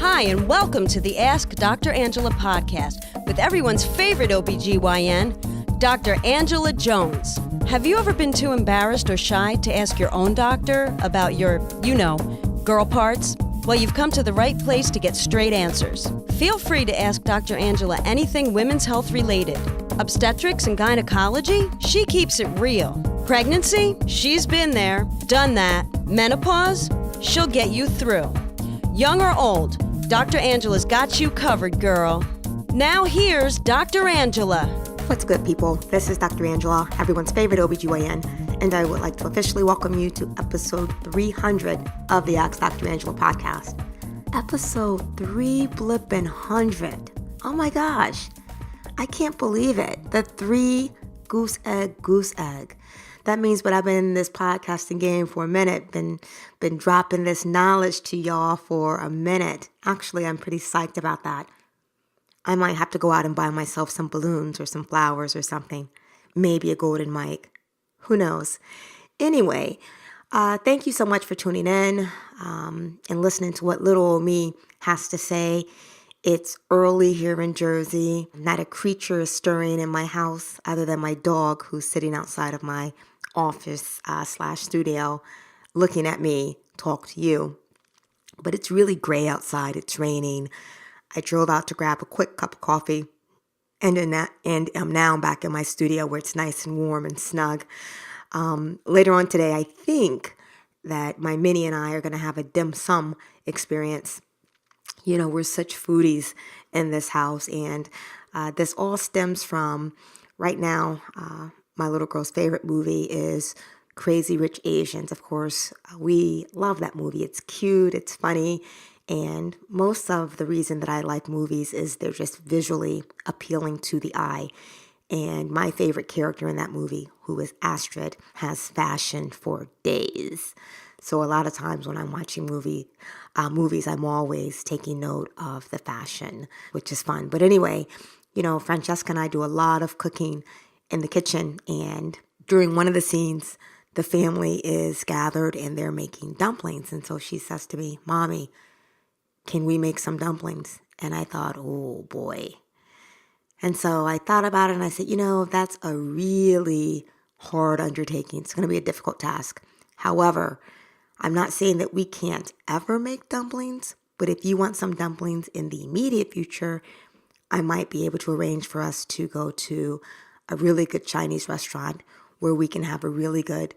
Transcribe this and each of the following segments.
Hi, and welcome to the Ask Dr. Angela podcast with everyone's favorite OBGYN, Dr. Angela Jones. Have you ever been too embarrassed or shy to ask your own doctor about your, girl parts? Well, you've come to the right place to get straight answers. Feel free to ask Dr. Angela anything women's health related. Obstetrics and gynecology? She keeps it real. Pregnancy? She's been there, done that. Menopause? She'll get you through. Young or old, Dr. Angela's got you covered, girl. Now here's Dr. Angela. What's good, people? This is Dr. Angela, everyone's favorite OBGYN, and I would like to officially welcome you to episode 300 of the Ask Dr. Angela podcast. Episode 300. Oh my gosh. I can't believe it. The 3 goose egg. That means when I've been in this podcasting game for a minute, been dropping this knowledge to y'all for a minute. Actually, I'm pretty psyched about that. I might have to go out and buy myself some balloons or some flowers or something. Maybe a golden mic. Who knows? Anyway, thank you so much for tuning in and listening to what little old me has to say. It's early here in Jersey. Not a creature is stirring in my house other than my dog who's sitting outside of my office / studio looking at me talk to you. But it's really gray outside. It's raining. I drove out to grab a quick cup of coffee and I'm now back in my studio where it's nice and warm and snug. Later on today, I think that my Minnie and I are going to have a dim sum experience. You know, we're such foodies in this house, and this all stems from right now. My little girl's favorite movie is Crazy Rich Asians. Of course, we love that movie. It's cute, it's funny, and most of the reason that I like movies is they're just visually appealing to the eye. And my favorite character in that movie, who is Astrid, has fashion for days. So a lot of times when I'm watching movies, I'm always taking note of the fashion, which is fun. But anyway, Francesca and I do a lot of cooking in the kitchen. And during one of the scenes, the family is gathered and they're making dumplings. And so she says to me, "Mommy, can we make some dumplings?" And I thought, oh boy. And so I thought about it and I said, that's a really hard undertaking. It's going to be a difficult task. However, I'm not saying that we can't ever make dumplings, but if you want some dumplings in the immediate future, I might be able to arrange for us to go to a really good Chinese restaurant where we can have a really good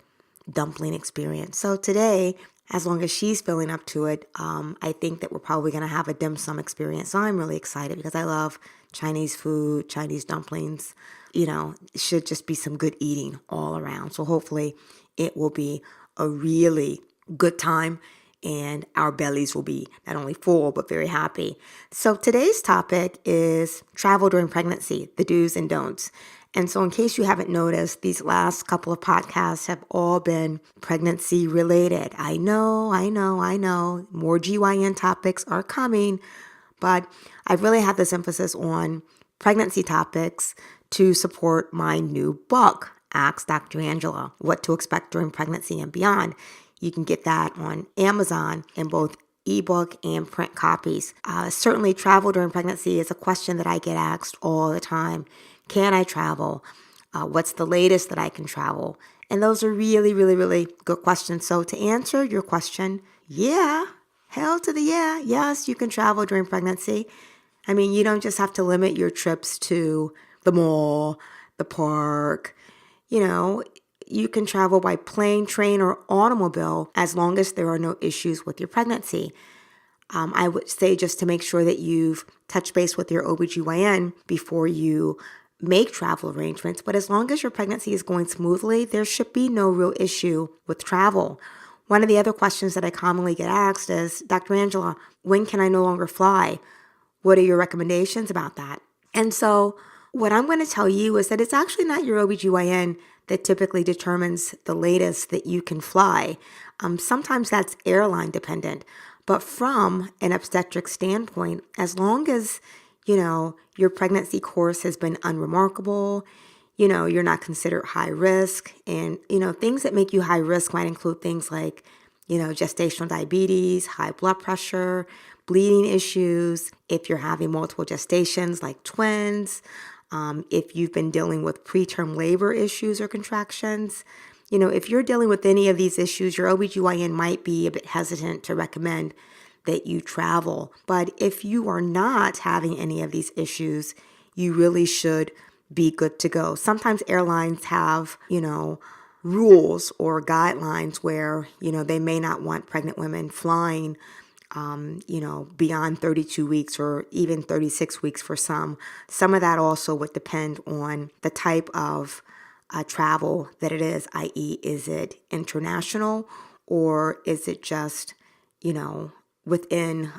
dumpling experience. So today, as long as she's feeling up to it, I think that we're probably going to have a dim sum experience. So I'm really excited because I love Chinese food, Chinese dumplings. It should just be some good eating all around. So hopefully it will be a really good time and our bellies will be not only full but very happy. So today's topic is travel during pregnancy, the do's and don'ts. And so in case you haven't noticed, these last couple of podcasts have all been pregnancy related. I know. More GYN topics are coming, but I've really had this emphasis on pregnancy topics to support my new book, Ask Dr. Angela, What to Expect During Pregnancy and Beyond. You can get that on Amazon in both ebook and print copies. Certainly travel during pregnancy is a question that I get asked all the time. Can I travel? What's the latest that I can travel? And those are really, really, really good questions. So to answer your question, yeah, hell to the yeah. Yes, you can travel during pregnancy. I mean, you don't just have to limit your trips to the mall, the park. You can travel by plane, train, or automobile as long as there are no issues with your pregnancy. I would say just to make sure that you've touched base with your OBGYN before you make travel arrangements. But as long as your pregnancy is going smoothly, there should be no real issue with travel. One of the other questions that I commonly get asked is, Dr. Angela, when can I no longer fly? What are your recommendations about that? And so what I'm going to tell you is that it's actually not your OBGYN that typically determines the latest that you can fly. Sometimes that's airline dependent. But from an obstetric standpoint, as long as, your pregnancy course has been unremarkable, you're not considered high risk. And, things that make you high risk might include things like gestational diabetes, high blood pressure, bleeding issues, if you're having multiple gestations like twins, if you've been dealing with preterm labor issues or contractions. If you're dealing with any of these issues, your OBGYN might be a bit hesitant to recommend that you travel. But if you are not having any of these issues, you really should be good to go. Sometimes airlines have, rules or guidelines where, they may not want pregnant women flying, beyond 32 weeks or even 36 weeks for some. Some of that also would depend on the type of travel that it is, i.e., is it international or is it just, within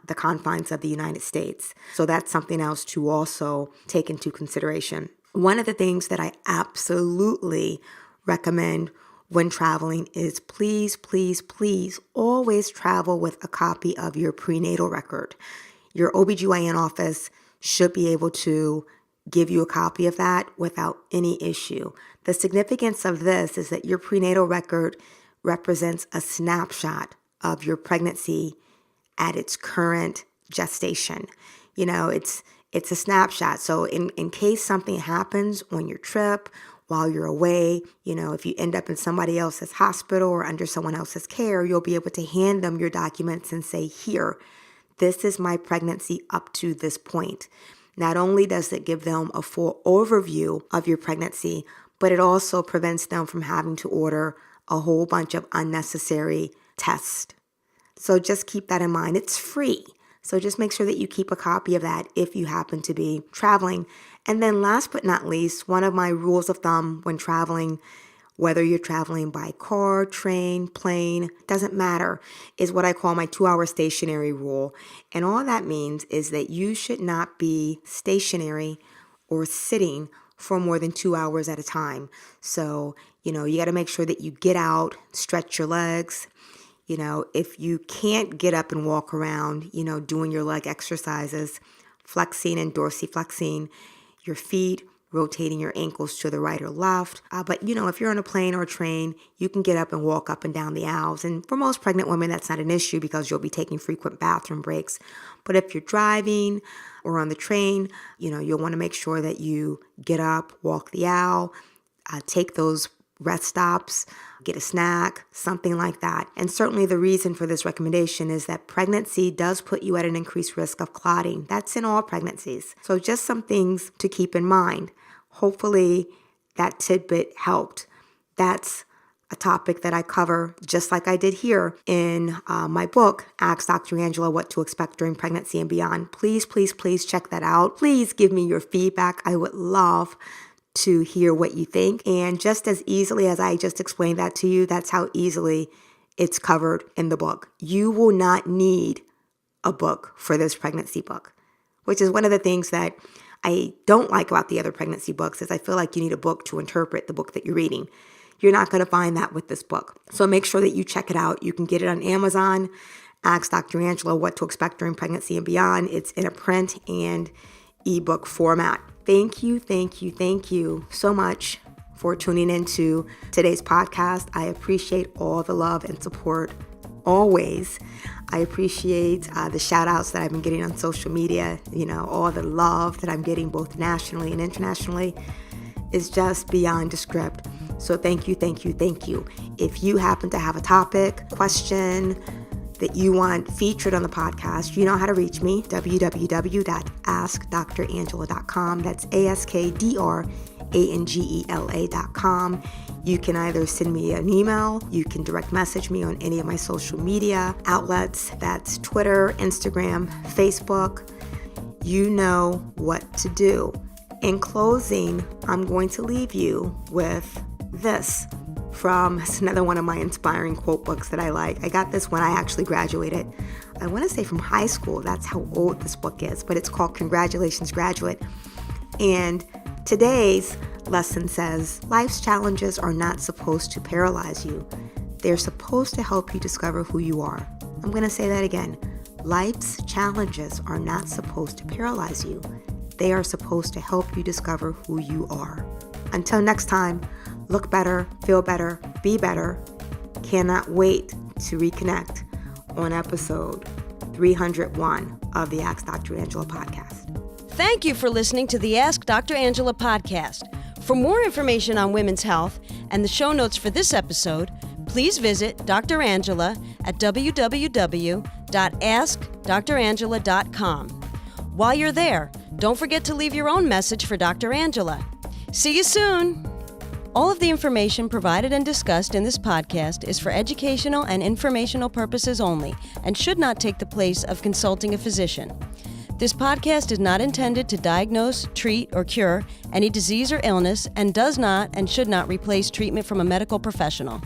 the confines of the United States? So that's something else to also take into consideration. One of the things that I absolutely recommend when traveling is please, please, please always travel with a copy of your prenatal record. Your OBGYN office should be able to give you a copy of that without any issue. The significance of this is that your prenatal record represents a snapshot of your pregnancy at its current gestation. It's a snapshot. So in case something happens on your trip, while you're away, if you end up in somebody else's hospital or under someone else's care, you'll be able to hand them your documents and say, here, this is my pregnancy up to this point. Not only does it give them a full overview of your pregnancy, but it also prevents them from having to order a whole bunch of unnecessary tests. So just keep that in mind. It's free. So just make sure that you keep a copy of that if you happen to be traveling. And then last but not least, one of my rules of thumb when traveling, whether you're traveling by car, train, plane, doesn't matter, is what I call my 2-hour stationary rule. And all that means is that you should not be stationary or sitting for more than 2 hours at a time. So, you got to make sure that you get out, stretch your legs. If you can't get up and walk around, doing your leg exercises, flexing and dorsiflexing your feet, rotating your ankles to the right or left. But if you're on a plane or a train, you can get up and walk up and down the aisles. And for most pregnant women, that's not an issue because you'll be taking frequent bathroom breaks. But if you're driving or on the train, you'll want to make sure that you get up, walk the aisle, take those rest stops, get a snack, something like that. And certainly the reason for this recommendation is that pregnancy does put you at an increased risk of clotting. That's in all pregnancies. So just some things to keep in mind. Hopefully that tidbit helped. That's a topic that I cover just like I did here in my book, Ask Dr. Angela What to Expect During Pregnancy and Beyond. Please, please, please check that out. Please give me your feedback. I would love to hear what you think. And just as easily as I just explained that to you, that's how easily it's covered in the book. You will not need a book for this pregnancy book, which is one of the things that I don't like about the other pregnancy books is I feel like you need a book to interpret the book that you're reading. You're not going to find that with this book. So make sure that you check it out. You can get it on Amazon. Ask Dr. Angela What to Expect During Pregnancy and Beyond. It's in a print and ebook format. Thank you so much for tuning into today's podcast. I appreciate all the love and support always. I appreciate the shout outs that I've been getting on social media. All the love that I'm getting both nationally and internationally is just beyond descript. So thank you. If you happen to have a topic, question, that you want featured on the podcast, you know how to reach me, www.askdrangela.com. That's AskDrangela.com. You can either send me an email, you can direct message me on any of my social media outlets. That's Twitter, Instagram, Facebook. You know what to do. In closing, I'm going to leave you with this. It's another one of my inspiring quote books that I like. I got this when I actually graduated. I want to say from high school. That's how old this book is, but it's called Congratulations, Graduate. And today's lesson says, life's challenges are not supposed to paralyze you. They're supposed to help you discover who you are. I'm going to say that again. Life's challenges are not supposed to paralyze you. They are supposed to help you discover who you are. Until next time, look better, feel better, be better. Cannot wait to reconnect on episode 301 of the Ask Dr. Angela podcast. Thank you for listening to the Ask Dr. Angela podcast. For more information on women's health and the show notes for this episode, please visit Dr. Angela at www.askdrangela.com. While you're there, don't forget to leave your own message for Dr. Angela. See you soon! All of the information provided and discussed in this podcast is for educational and informational purposes only and should not take the place of consulting a physician. This podcast is not intended to diagnose, treat, or cure any disease or illness and does not and should not replace treatment from a medical professional.